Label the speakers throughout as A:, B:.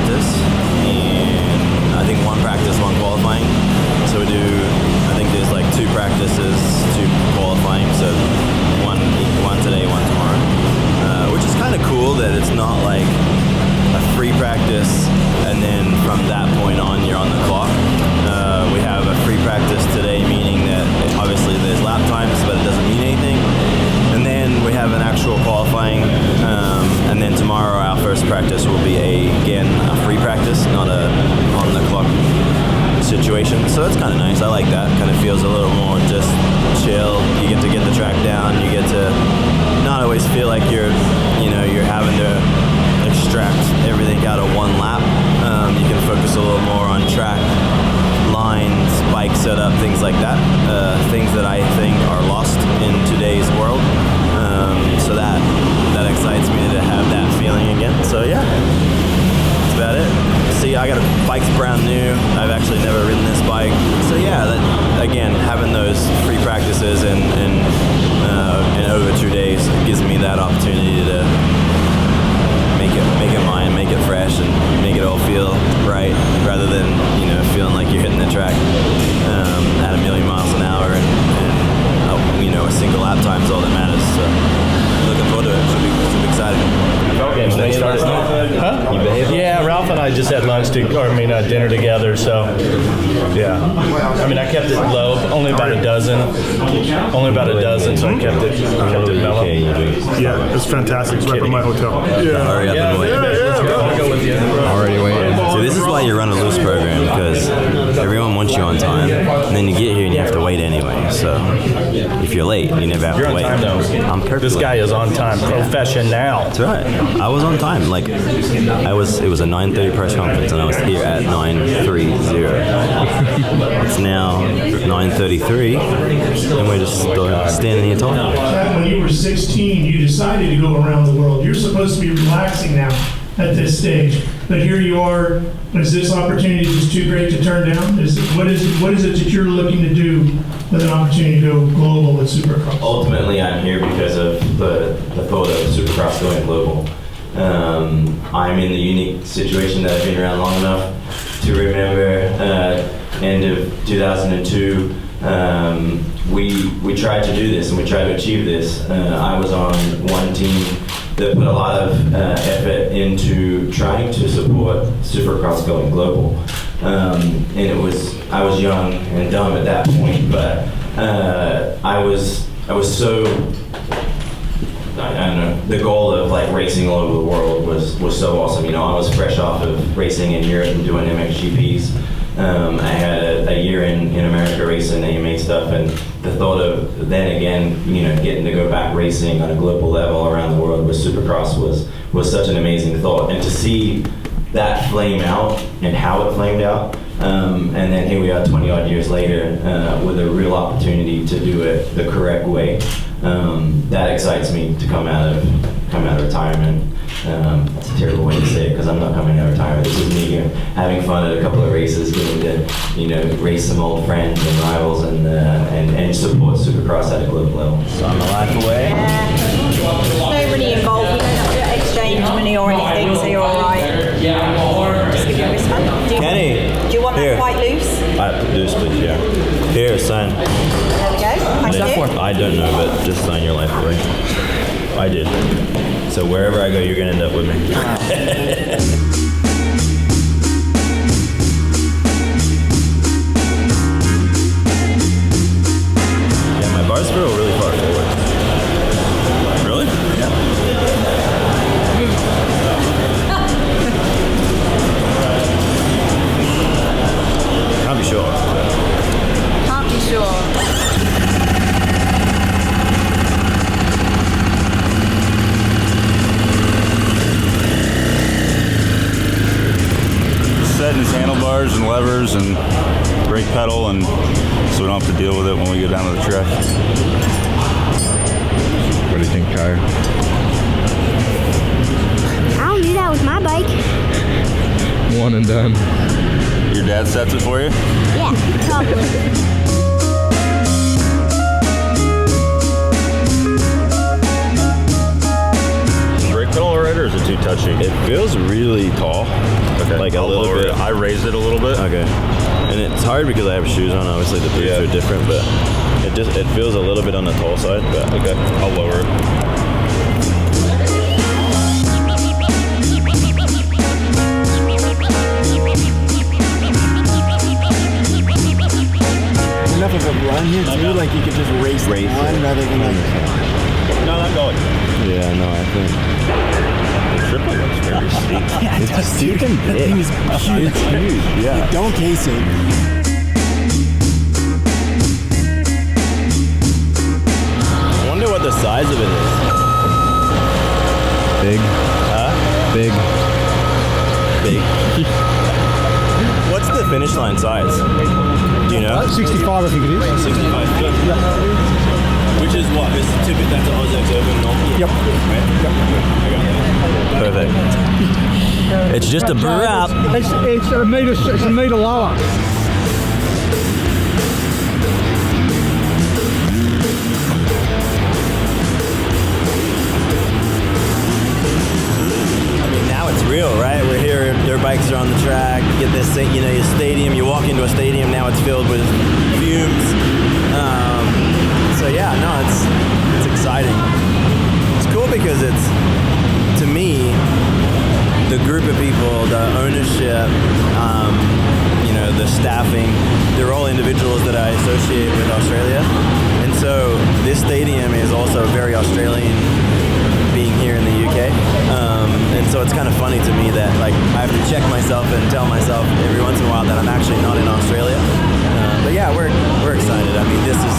A: practice, and I think one practice, one qualifying. So we do, I think there's like 2 practices, 2 qualifying, so one today, one tomorrow, which is kind of cool that it's not like a free practice and then from that point on you're on the clock. We have a free practice today, meaning that obviously there's lap times, but it doesn't mean anything. And then we have an actual qualifying, and then tomorrow our first practice will be again a free practice, not a on the clock situation. So that's kind of nice. I like that. Kind of feels a little more just chill. You get to get the track down. You get to not always feel like you're having to extract everything out of one lap. You can focus a little more on track, lines, bike setup, things like that. Things that I think are lost in today's world. So that excites me to have that feeling again. So yeah, that's about it. See, I got bike's brand new. I've actually never ridden this bike. So yeah, again, having those free practices and over 2 days gives me that opportunity to make it mine, make it fresh, and make it all feel right, rather than feeling like you're hitting the track at a million miles an hour and a single lap time is all that matters. So looking forward to it. Should be exciting.
B: Huh? You behave? Yeah, Ralph and I just had dinner together. So yeah, I kept it low, only about a dozen, so I kept it mellow.
C: Yeah, it's fantastic. It's right by my hotel.
A: Yeah. Hurry up and wait.
B: Let's go. I'll go with you.
D: Already waiting.
A: So this is why you run a loose program, because everyone wants you on time, and then you get here and you have to wait anyway. So if you're late, you never have
B: You're
A: to
B: on
A: wait.
B: time though.
A: I'm perfect.
B: This guy is on time, professional.
A: That's right. I was on time. It was a 9:30 press conference, and I was here at 9:30. It's now 9:33, and we're just standing here talking.
E: When you were 16, you decided to go around the world. You're supposed to be relaxing now at this stage, but here you are. Is this opportunity just too great to turn down? What is it that you're looking to do with an opportunity to go global with Supercross?
A: Ultimately, I'm here because of the thought of Supercross going global. I'm in the unique situation that I've been around long enough to remember end of 2002. We tried to do this and we tried to achieve this. I was on one team that put a lot of effort into trying to support Supercross going global. And I was young and dumb at that point, but I was so, I don't know, the goal of racing all over the world was so awesome. I was fresh off of racing in Europe and doing MXGPs. I had a year in America racing AMA stuff, and the thought of then again, getting to go back racing on a global level around the world with Supercross was such an amazing thought. And to see that flame out and how it flamed out, and then here we are 20 odd years later with a real opportunity to do it the correct way. That excites me to come out of retirement. That's a terrible way to say it, because I'm not coming out of retirement. This is me having fun at a couple of races, getting to race some old friends and rivals and support Supercross at a global level. So I'm a life away.
F: No money involved. We don't have to exchange money or anything, so you're all right. Just give you a wristband.
A: Kenny,
F: Do you want that quite loose?
A: Loose, please, yeah. Here, sign.
F: There we go. Thank you.
A: I don't know, but just sign your life away. I did. So wherever I go, you're gonna end up with me. Yeah, my bars feel really far forward. Really? Yeah. Can't be sure.
F: Can't be sure.
G: Setting his handlebars and levers and brake pedal, and so we don't have to deal with it when we go down to the track.
D: What do you think, Kyle?
H: I don't do that with my bike.
D: One and done.
G: Your dad sets it for you?
H: Yeah, probably.
A: Pedal alright, or is it too touchy? It feels really tall, but
I: Okay.
A: Like a
I: I'll
A: little
I: lower
A: bit.
I: it. I raised it a little bit.
A: Okay. And it's hard because I have shoes on. Obviously, the boots are different, but it feels a little bit on the tall side. But
I: Okay. I'll lower it.
J: Enough of a run here too, like you could just race the line rather than like.
I: No, not going.
A: yeah, no, I think
I: The triplet looks very steep.
J: Yeah, it does, dude. That thing is huge.
A: it's huge. Yeah.
J: Like, don't case it.
A: I wonder what the size of it is.
D: Big.
A: Huh?
D: Big.
A: Big. What's the finish line size? Do you know?
C: 65, I think it is.
A: 65 feet. Which is what? This typical. That's an Ozx Urban normal.
C: Yep.
A: Perfect. It's just a wrap.
C: It's a meter lower.
A: Now it's real, right? We're here, dirt bikes are on the track, you get this, you know, your stadium, you walk into a stadium, now it's filled with fumes. So yeah, no, it's exciting. It's cool because it's, to me, the group of people, the ownership, you know, the staffing, they're all individuals that I associate with Australia. And so this stadium is also very Australian being here in the UK. And so it's kind of funny to me that like I have to check myself and tell myself every once in a while that I'm actually not in Australia. But yeah, we're excited. I mean, this is,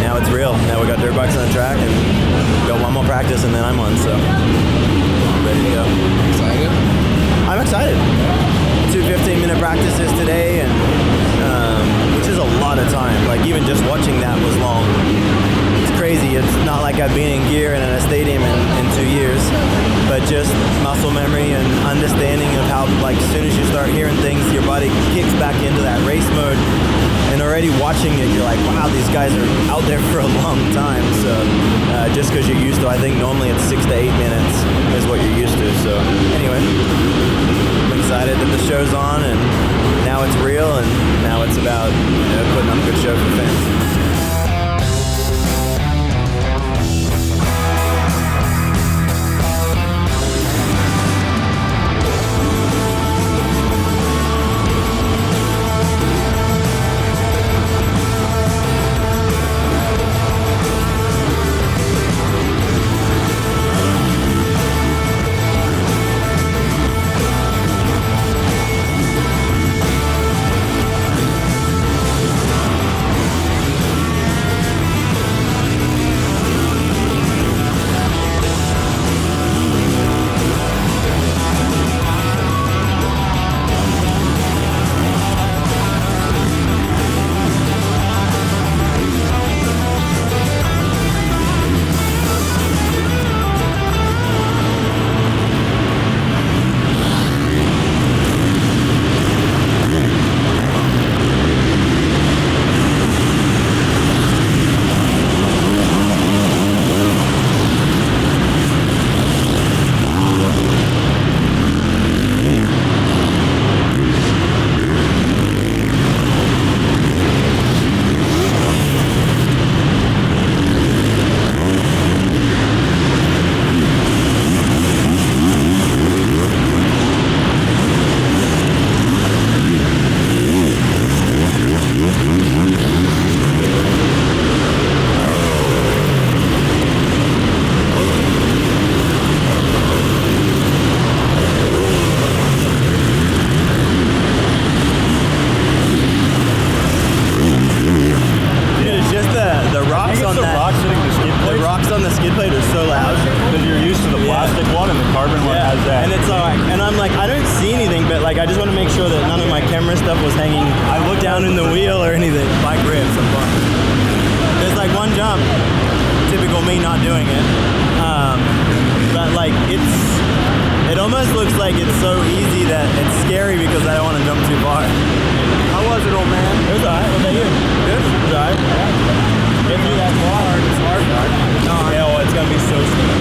A: now it's real. Now we got dirt bikes on the track and got one more practice and then I'm on, so ready to go.
J: Excited?
A: I'm excited. 2 15-minute practices today, and which is a lot of time. Like even just watching that was long. It's crazy. It's not like I've been in gear and in a stadium in 2 years, but just muscle memory and understanding of how, like, as soon as you start hearing things, your body kicks back into that race mode. And already watching it, you're like, wow, these guys are out there for a long time. So just because you're used to, I think normally it's 6 to 8 minutes is what you're used to. So anyway, I'm excited that the show's on, and now it's real, and now it's about, you know, putting on a good show for fans. Like, I just want to make sure that none of my camera stuff was hanging. I looked down in the wheel or anything. Bike rips, I'm fine. There's like one jump, typical me not doing it. But like, it almost looks like it's so easy that it's scary because I don't want to jump too far. How was it, old man? It was alright. What about you? Good? It was alright. Get through that far. It's hard. No, yeah, well, it's gonna be so steep.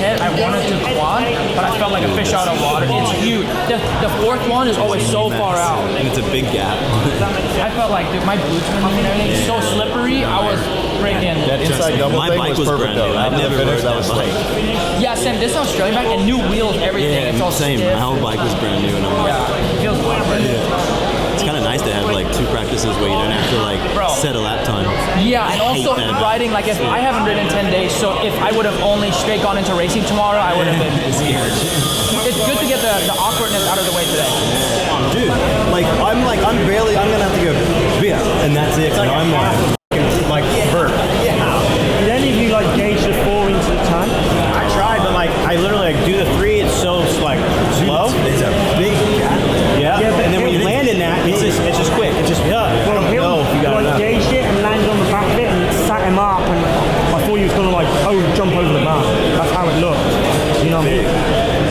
K: head, I wanted to quad, but I felt like a fish out of water. It's huge. The fourth one is always so far out.
A: And it's a big gap.
K: I felt like, dude, my boots were moving and everything. It's so slippery. I was freaking.
D: That inside double
A: My
D: thing
A: bike
D: was
A: was
D: perfect
A: brand new.
D: though.
A: I'd never rode that bike.
K: Yeah, Sam, this Australian bike and new wheels, everything.
A: Yeah,
K: it's all
A: same.
K: stiff.
A: My whole bike was brand new, and I'm like,
K: It feels good.
A: it's kind of nice to have like 2 practices where you don't have to like set a lap time.
K: Yeah, and also riding, like if I haven't ridden in 10 days, so if I would have only straight gone into racing tomorrow, I would have been scared. It's good to get the awkwardness out of the way today.
A: Dude, I'm gonna have to go beer, and that's it. And I'm like burp.
J: Did any of you like gauge the 4 into the tank?
L: I tried, but like I literally like do the 3. It's so like slow.
A: It's a big gap.
L: Yeah. And then when you land in that, it's just quick. It's just
J: Well, he gauged it and landed on the back of it and sat him up, and I thought he was gonna like jump over the bar. That's how it looked. You know what I mean?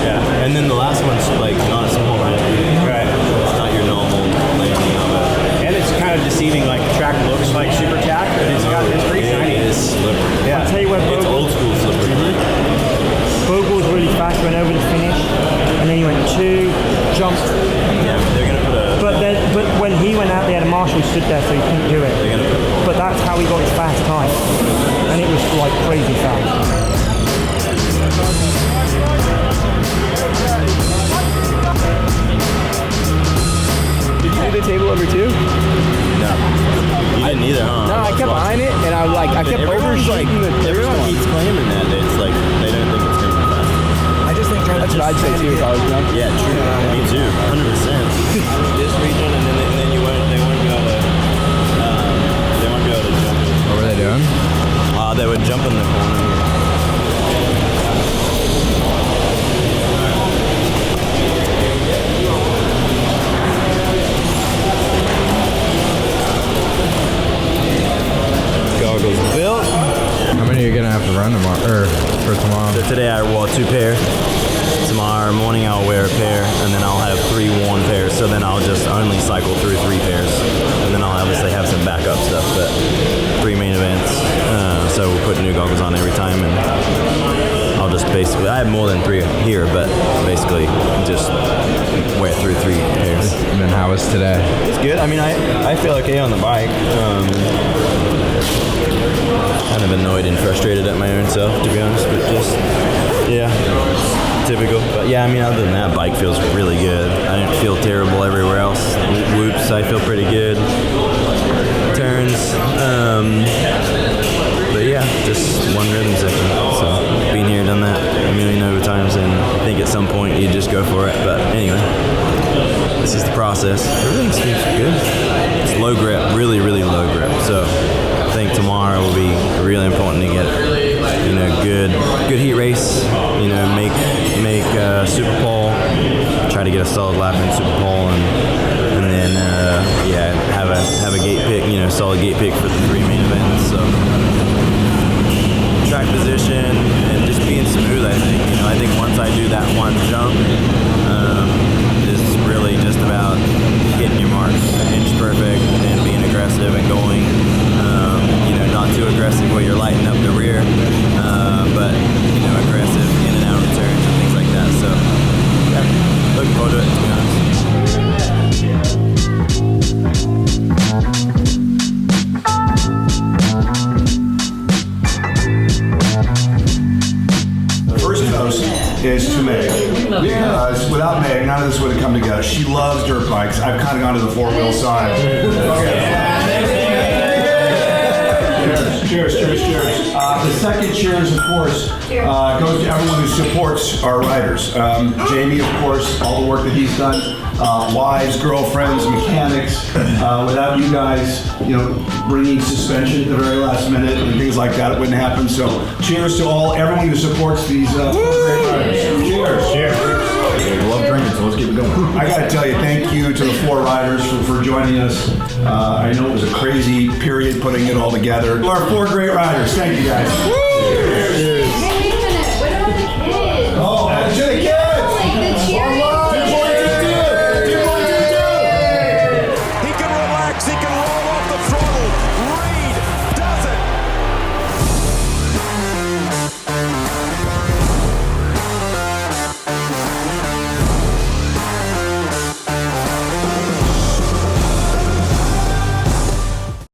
A: Yeah. And then the last one's like not a small one.
L: Right.
A: It's not your normal landing of it.
L: And it's kind of deceiving. Like the track looks like super tack, but it's pretty shiny.
A: It is slippery.
L: Yeah.
J: I'll tell you where
A: It's old school slippery.
J: Bogle was really fast, went over the finish, and then he went 2, jumped.
A: Yeah, they're gonna put a.
J: But when he went out there, the marshal stood there, so he couldn't do it.
A: They're gonna put.
J: But that's how he got his fast time, and it was like crazy fast.
D: Did you do the table over 2?
A: No. You didn't either, huh?
D: No, I kept eyeing it, and I kept overshooting the.
A: Everyone keeps claiming that it's like they don't think it's gonna be fast.
D: I just think that's what I'd say too if I was young.
A: Yeah, true. Me too. 100%. This region, and then they won't be able to. They won't be able to jump.
D: What were they doing?
A: They would jump in the corner here. Goggles built.
D: How many are you gonna have to run tomorrow? Or for tomorrow?
A: So today I wore 2 pair. Tomorrow morning I'll wear a pair, and then I'll have 3 worn pairs. So then I'll just only cycle through 3 pairs, and then I'll obviously have some backup stuff. But 3 main events, so we'll put new goggles on every time, and I'll just basically. I have more than 3 here, but basically just wear through 3 pairs.
D: And then how was today?
A: It's good. I mean, I feel okay on the bike. Kind of annoyed and frustrated at my own self, to be honest, but just, yeah, typical. But yeah, I mean, other than that, bike feels really good. I didn't feel terrible everywhere else. Whoops, I feel pretty good. Turns, but yeah, just one rhythm section. So being here, done that a million over times, and I think at some point you just go for it. But anyway, this is the process. Everything seems good. It's low grip, really, really low grip. So I think tomorrow will be really important to get, good heat race. Make Super Pole. Try to get a solid lap in Super Pole, and then have a gate pick. Solid gate pick for the 3 main events. So track position and just being smooth. I think once I do that one jump, it's really just about hitting your marks, inch perfect, and being aggressive and going. Not too aggressive where you're lighting up the rear, but aggressive in and out of turns and things like that. So, yeah, looking forward to it, to be
M: honest. The first toast is to Meg, because without Meg, none of this would have come together. She loves dirt bikes. I've kind of gone to the 4-wheel side. Cheers. The second cheers, of course, goes to everyone who supports our riders. Jamie, of course, all the work that he's done, wives, girlfriends, mechanics. Without you guys, bringing suspension at the very last minute and things like that, it wouldn't happen. So, cheers to everyone who supports these great riders. Cheers. I love drinking, so let's keep it going. I got to tell you, thank you to the 4 riders for joining us. I know it was a crazy period putting it all together. Our 4 great riders. Thank you, guys.